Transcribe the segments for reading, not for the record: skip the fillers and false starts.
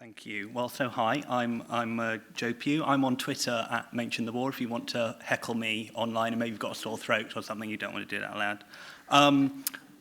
Thank you. Well, so hi, I'm Joe Pugh. I'm on Twitter at Mention the War if you want to heckle me online and maybe you've got a sore throat or something, you don't want to do it out loud.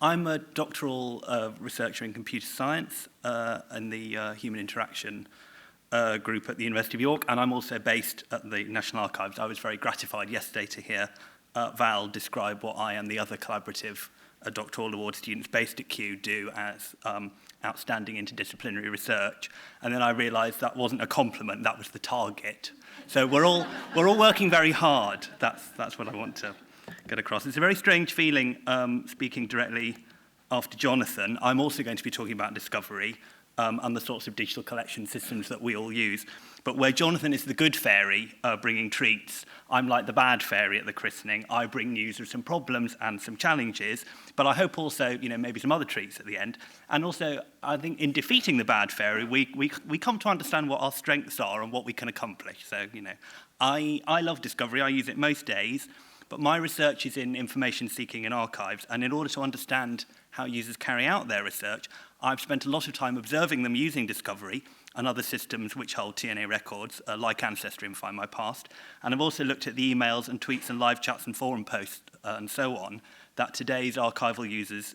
I'm a doctoral researcher in computer science in the human interaction group at the University of York, and I'm also based at the National Archives. I was very gratified yesterday to hear Val describe what I and the other collaborative doctoral award students based at Kew do as outstanding interdisciplinary research. And then I realized that wasn't a compliment, that was the target. So we're all working very hard. That's what I want to get across. It's a very strange feeling speaking directly after Jonathan. I'm also going to be talking about discovery and the sorts of digital collection systems that we all use. But where Jonathan is the good fairy bringing treats, I'm like the bad fairy at the christening. I bring news of some problems and some challenges, but I hope also, maybe some other treats at the end. And also, I think in defeating the bad fairy, we come to understand what our strengths are and what we can accomplish. So, I love discovery. I use it most days, but my research is in information seeking and archives. And in order to understand how users carry out their research, I've spent a lot of time observing them using discovery and other systems which hold TNA records, like Ancestry and Find My Past. And I've also looked at the emails and tweets and live chats and forum posts and so on that today's archival users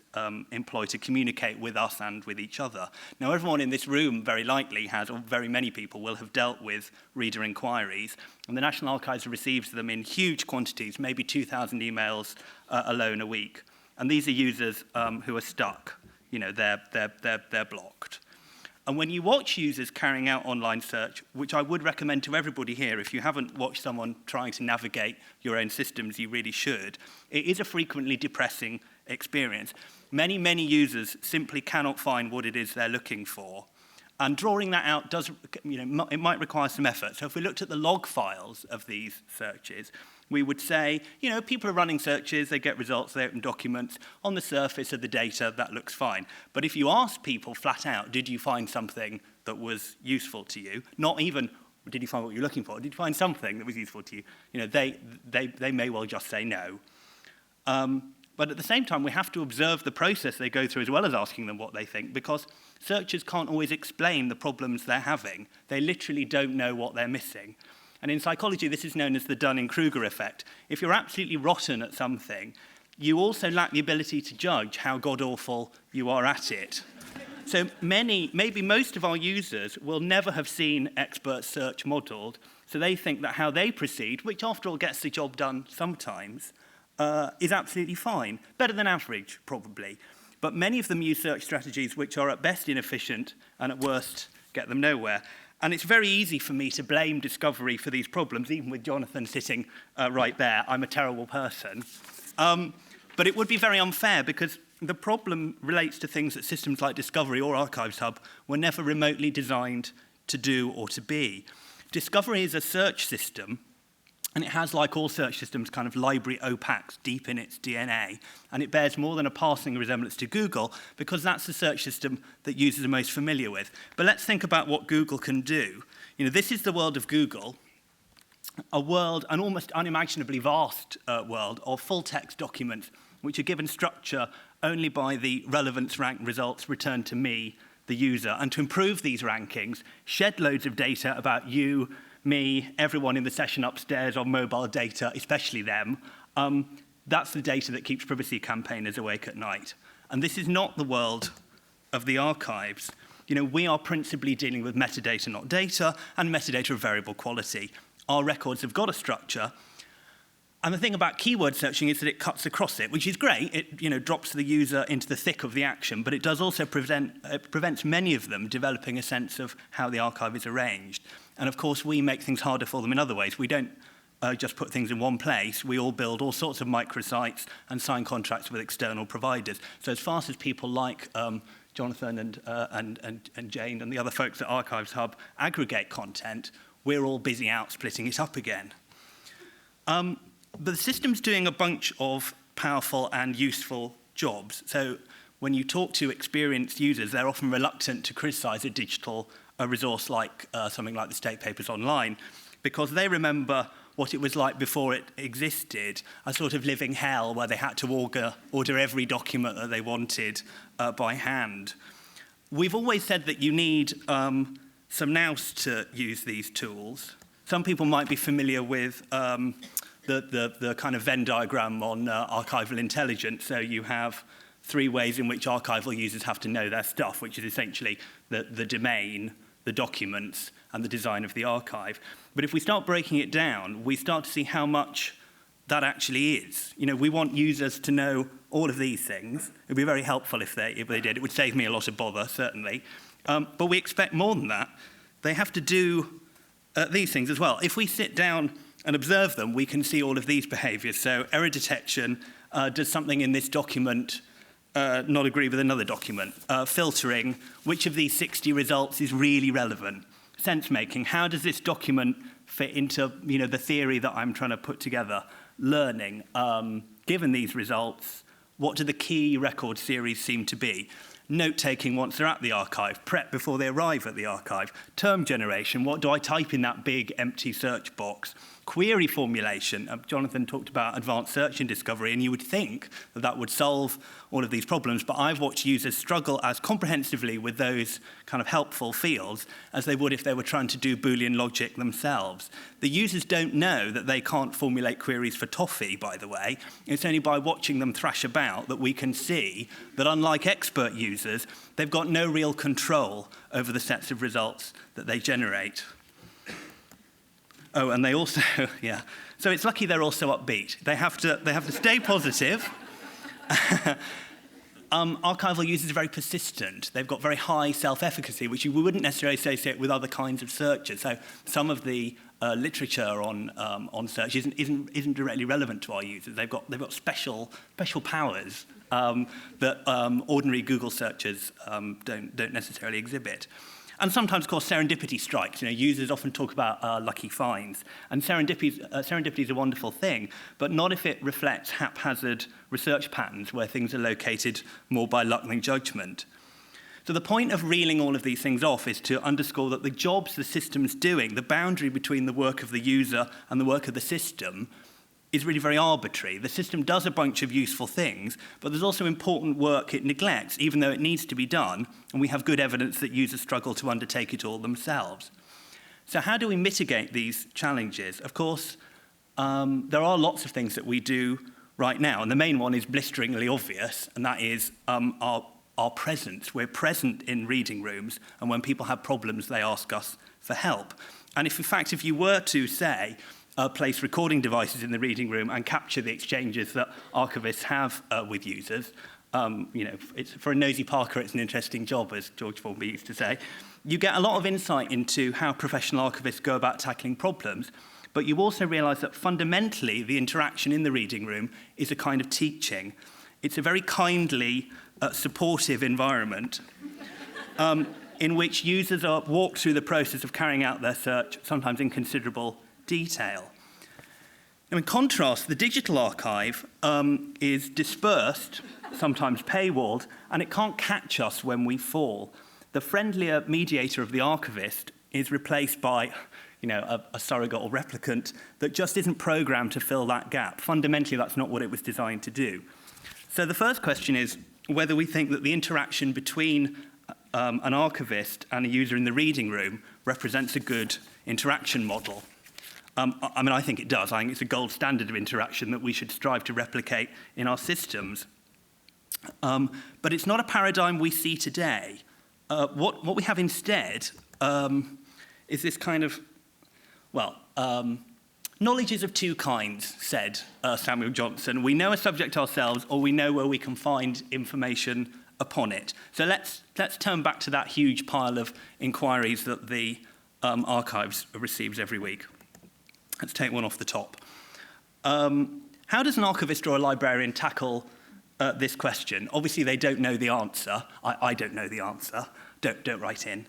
employ to communicate with us and with each other. Now, everyone in this room very likely has, or very many people will have dealt with reader inquiries, and the National Archives receives them in huge quantities, maybe 2,000 emails alone a week. And these are users who are stuck. They're blocked. And when you watch users carrying out online search, which I would recommend to everybody here, if you haven't watched someone trying to navigate your own systems, you really should, it is a frequently depressing experience. Many, many users simply cannot find what it is they're looking for. And drawing that out does, it might require some effort. So if we looked at the log files of these searches, we would say, people are running searches, they get results, they open documents. On the surface of the data, that looks fine. But if you ask people flat out, did you find something that was useful to you? Not even, did you find what you're looking for? Did you find something that was useful to you? They may well just say no. But at the same time, we have to observe the process they go through as well as asking them what they think, because searchers can't always explain the problems they're having. They literally don't know what they're missing. And in psychology, this is known as the Dunning-Kruger Effect. If you're absolutely rotten at something, you also lack the ability to judge how god-awful you are at it. So maybe most of our users will never have seen expert search modeled, so they think that how they proceed, which after all gets the job done sometimes, is absolutely fine. Better than average, probably. But many of them use search strategies which are at best inefficient and at worst get them nowhere. And it's very easy for me to blame discovery for these problems, even with Jonathan sitting right there. I'm a terrible person. But it would be very unfair because the problem relates to things that systems like Discovery or Archives Hub were never remotely designed to do or to be. Discovery is a search system, and it has, like all search systems, kind of library opaques deep in its DNA. And it bears more than a passing resemblance to Google because that's the search system that users are most familiar with. But let's think about what Google can do. This is the world of Google, a world, an almost unimaginably vast world of full-text documents which are given structure only by the relevance rank results returned to me, the user. And to improve these rankings, shed loads of data about you, me, everyone in the session upstairs on mobile data, especially them. That's the data that keeps privacy campaigners awake at night. And this is not the world of the archives. We are principally dealing with metadata, not data, and metadata of variable quality. Our records have got a structure. And the thing about keyword searching is that it cuts across it, which is great. It drops the user into the thick of the action, but it does also prevents many of them developing a sense of how the archive is arranged. And of course, we make things harder for them in other ways. We don't just put things in one place. We all build all sorts of microsites and sign contracts with external providers. So as fast as people like Jonathan and Jane and the other folks at Archives Hub aggregate content, we're all busy out splitting it up again. But the system's doing a bunch of powerful and useful jobs. So when you talk to experienced users, they're often reluctant to criticize a digital resource like something like the State Papers Online, because they remember what it was like before it existed, a sort of living hell where they had to order every document that they wanted by hand. We've always said that you need some nous to use these tools. Some people might be familiar with the kind of Venn diagram on archival intelligence. So you have 3 ways in which archival users have to know their stuff, which is essentially the domain, the documents, and the design of the archive. But if we start breaking it down, we start to see how much that actually is. You know, we want users to know all of these things. It would be very helpful if they did. It would save me a lot of bother, certainly. But we expect more than that. They have to do these things as well. If we sit down and observe them, we can see all of these behaviors. So error detection, does something in this document not agree with another document? Filtering, which of these 60 results is really relevant? Sense making, how does this document fit into the theory that I'm trying to put together? Learning, given these results, what do the key record series seem to be? Note-taking once they're at the archive, prep before they arrive at the archive, term generation, what do I type in that big empty search box? Query formulation, Jonathan talked about advanced search and discovery, and you would think that that would solve all of these problems, but I've watched users struggle as comprehensively with those kind of helpful fields as they would if they were trying to do Boolean logic themselves. The users don't know that they can't formulate queries for toffee, by the way. It's only by watching them thrash about that we can see that unlike expert users, they've got no real control over the sets of results that they generate. Oh, and they also, yeah. So it's lucky they're also upbeat. They have to stay positive. Archival users are very persistent. They've got very high self-efficacy, which you wouldn't necessarily associate with other kinds of searches. So some of the literature on search isn't directly relevant to our users. They've got special powers that ordinary Google searchers don't necessarily exhibit. And sometimes, of course, serendipity strikes. Users often talk about lucky finds. And serendipity is a wonderful thing, but not if it reflects haphazard research patterns where things are located more by luck than judgment. So the point of reeling all of these things off is to underscore that the jobs the system's doing, the boundary between the work of the user and the work of the system, is really very arbitrary. The system does a bunch of useful things, but there's also important work it neglects, even though it needs to be done, and we have good evidence that users struggle to undertake it all themselves. So how do we mitigate these challenges? Of course, there are lots of things that we do right now, and the main one is blisteringly obvious, and that is our presence. We're present in reading rooms, and when people have problems, they ask us for help. And if, in fact, if you were to say, place recording devices in the reading room and capture the exchanges that archivists have with users. For a nosy Parker, it's an interesting job, as George Formby used to say. You get a lot of insight into how professional archivists go about tackling problems, but you also realize that fundamentally the interaction in the reading room is a kind of teaching. It's a very kindly, supportive environment in which users are walked through the process of carrying out their search, sometimes in considerable detail. Now, in contrast, the digital archive is dispersed, sometimes paywalled, and it can't catch us when we fall. The friendlier mediator of the archivist is replaced by a surrogate or replicant that just isn't programmed to fill that gap. Fundamentally, that's not what it was designed to do. So the first question is whether we think that the interaction between an archivist and a user in the reading room represents a good interaction model. I think it does. I think it's a gold standard of interaction that we should strive to replicate in our systems. But it's not a paradigm we see today. What we have instead is this kind of, knowledge is of two kinds, said Samuel Johnson. We know a subject ourselves, or we know where we can find information upon it. So let's turn back to that huge pile of inquiries that the archives receives every week. Let's take one off the top. How does an archivist or a librarian tackle this question? Obviously, they don't know the answer. I don't know the answer. Don't write in.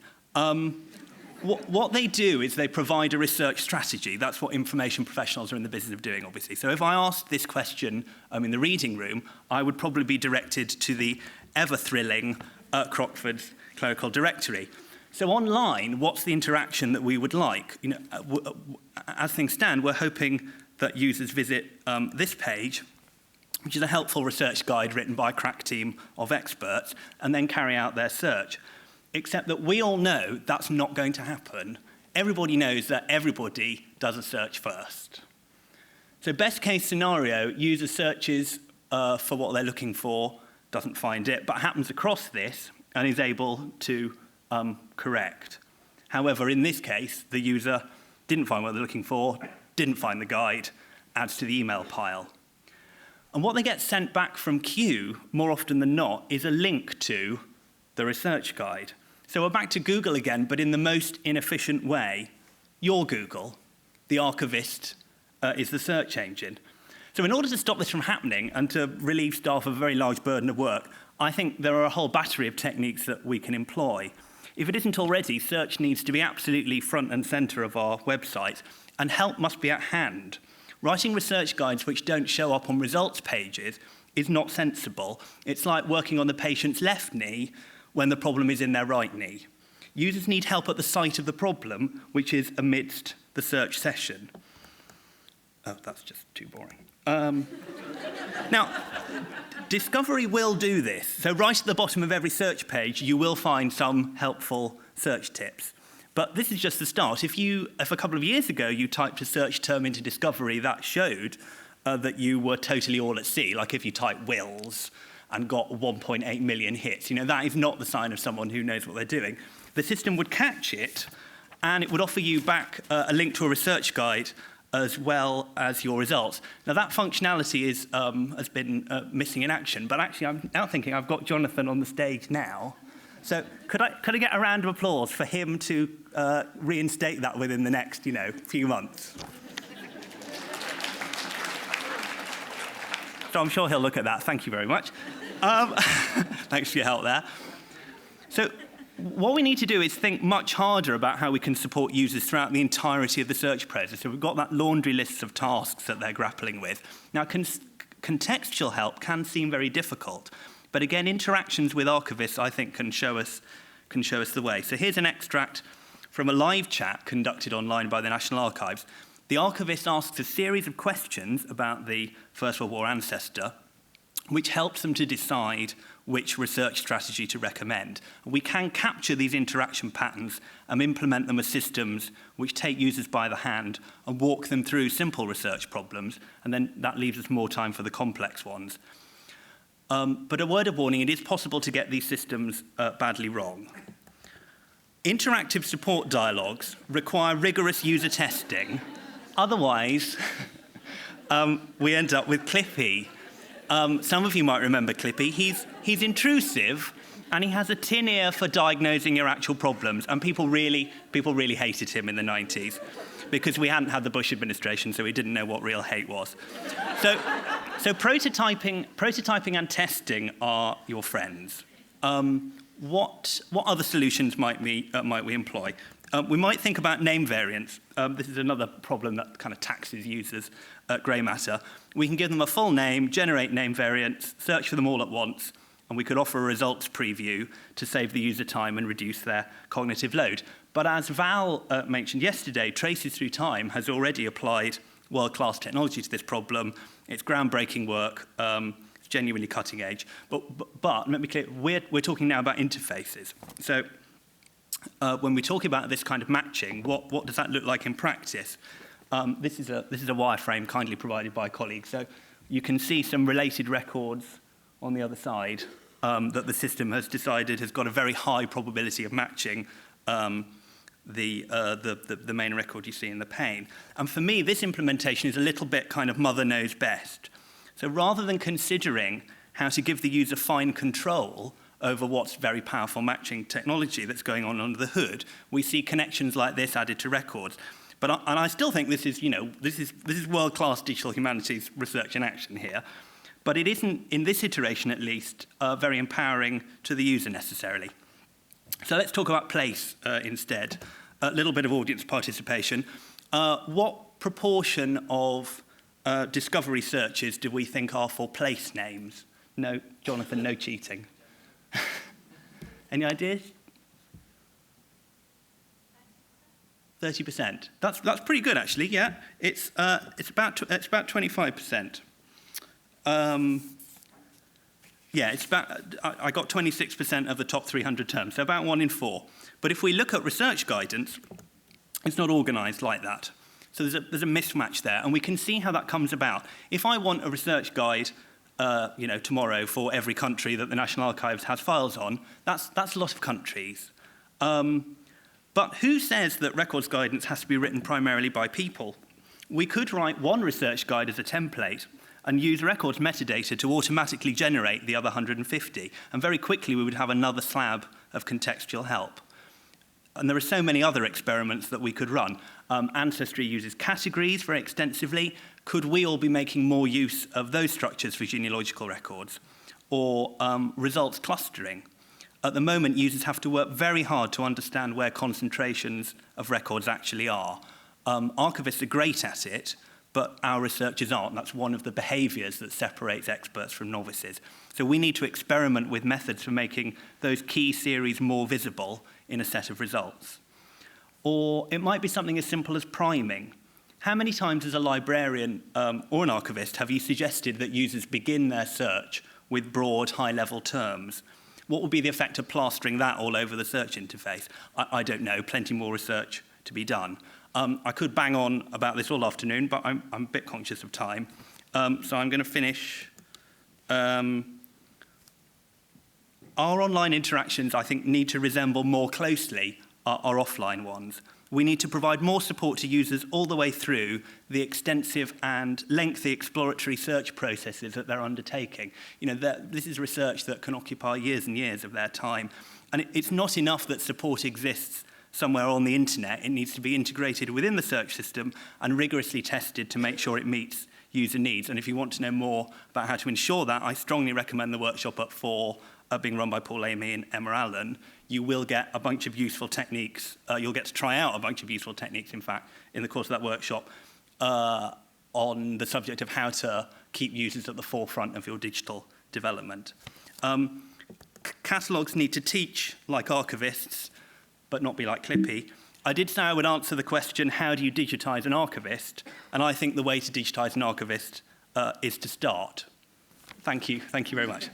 What they do is they provide a research strategy. That's what information professionals are in the business of doing, obviously. So if I asked this question in the reading room, I would probably be directed to the ever-thrilling Crockford's Clerical Directory. So online, what's the interaction that we would like? As things stand, we're hoping that users visit this page, which is a helpful research guide written by a crack team of experts, and then carry out their search. except that we all know that's not going to happen. Everybody knows that everybody does a search first. So best case scenario, user searches for what they're looking for, doesn't find it, but happens across this and is able to correct. However, in this case, the user didn't find what they're looking for, didn't find the guide, adds to the email pile. And what they get sent back from Q, more often than not, is a link to the research guide. So we're back to Google again, but in the most inefficient way. Your Google, the archivist is the search engine. So in order to stop this from happening and to relieve staff of a very large burden of work, I think there are a whole battery of techniques that we can employ. If it isn't already, search needs to be absolutely front and center of our website, and help must be at hand. Writing research guides which don't show up on results pages is not sensible. It's like working on the patient's left knee when the problem is in their right knee. Users need help at the site of the problem, which is amidst the search session. Oh, that's just too boring. Now, Discovery will do this. So right at the bottom of every search page, you will find some helpful search tips. But this is just the start. If a couple of years ago you typed a search term into Discovery that showed that you were totally all at sea, like if you type wills and got 1.8 million hits, that is not the sign of someone who knows what they're doing. The system would catch it, and it would offer you back a link to a research guide as well as your results. Now, that functionality has been missing in action, but actually I'm now thinking I've got Jonathan on the stage now. So could I get a round of applause for him to reinstate that within the next, few months? So I'm sure he'll look at that. Thank you very much. Thanks for your help there. So what we need to do is think much harder about how we can support users throughout the entirety of the search process. So we've got that laundry list of tasks that they're grappling with. Now, contextual help can seem very difficult, but again, interactions with archivists, I think, can show us the way. So here's an extract from a live chat conducted online by the National Archives. The archivist asks a series of questions about the First World War ancestor, which helps them to decide which research strategy to recommend. We can capture these interaction patterns and implement them as systems which take users by the hand and walk them through simple research problems, and then that leaves us more time for the complex ones. But a word of warning, it is possible to get these systems badly wrong. Interactive support dialogues require rigorous user testing. Otherwise, we end up with Clippy. Some of you might remember Clippy. He's intrusive, and he has a tin ear for diagnosing your actual problems. And people really hated him in the 90s because we hadn't had the Bush administration, so we didn't know what real hate was. So prototyping and testing are your friends. What other solutions might we employ? We might think about name variants. This is another problem that kind of taxes users at grey matter. We can give them a full name, generate name variants, search for them all at once, and we could offer a results preview to save the user time and reduce their cognitive load. But as Val mentioned yesterday, Traces Through Time has already applied world-class technology to this problem. It's groundbreaking work. It's genuinely cutting edge. But let me be clear, we're talking now about interfaces. So when we talk about this kind of matching, what does that look like in practice? This is a wireframe kindly provided by colleagues. So you can see some related records on the other side that the system has decided has got a very high probability of matching the main record you see in the pane. And for me, this implementation is a little bit kind of mother knows best. So rather than considering how to give the user fine control over what's very powerful matching technology that's going on under the hood, we see connections like this added to records. And I still think this is world-class digital humanities research in action here. But it isn't, in this iteration at least, very empowering to the user necessarily. So let's talk about place instead. A little bit of audience participation. What proportion of discovery searches do we think are for place names? No, Jonathan, no cheating. Any ideas? 30%. That's pretty good actually. Yeah, it's about 25%. Yeah, it's about, I got 26% of the top 300 terms, so about 1 in 4. But if we look at research guidance, it's not organised like that. So there's a mismatch there, and we can see how that comes about. If I want a research guide, tomorrow for every country that the National Archives has files on, that's a lot of countries. But who says that records guidance has to be written primarily by people? We could write one research guide as a template and use records metadata to automatically generate the other 150. And very quickly, we would have another slab of contextual help. And there are so many other experiments that we could run. Ancestry uses categories very extensively. Could we all be making more use of those structures for genealogical records? Or results clustering. At the moment, users have to work very hard to understand where concentrations of records actually are. Archivists are great at it, but our researchers aren't. That's one of the behaviours that separates experts from novices. So we need to experiment with methods for making those key series more visible in a set of results. Or it might be something as simple as priming. How many times as a librarian or an archivist have you suggested that users begin their search with broad, high-level terms? What would be the effect of plastering that all over the search interface? I don't know, plenty more research to be done. I could bang on about this all afternoon, but I'm a bit conscious of time. So I'm going to finish. Our online interactions, I think, need to resemble more closely our offline ones. We need to provide more support to users all the way through the extensive and lengthy exploratory search processes that they're undertaking. This is research that can occupy years and years of their time. And it's not enough that support exists somewhere on the internet. It needs to be integrated within the search system and rigorously tested to make sure it meets user needs. And if you want to know more about how to ensure that, I strongly recommend the workshop at 4, being run by Paul Amy and Emma Allen. You will get a bunch of useful techniques. You'll get to try out a bunch of useful techniques, in fact, in the course of that workshop on the subject of how to keep users at the forefront of your digital development. Catalogues need to teach like archivists, but not be like Clippy. I did say I would answer the question, how do you digitize an archivist? And I think the way to digitize an archivist is to start. Thank you very much.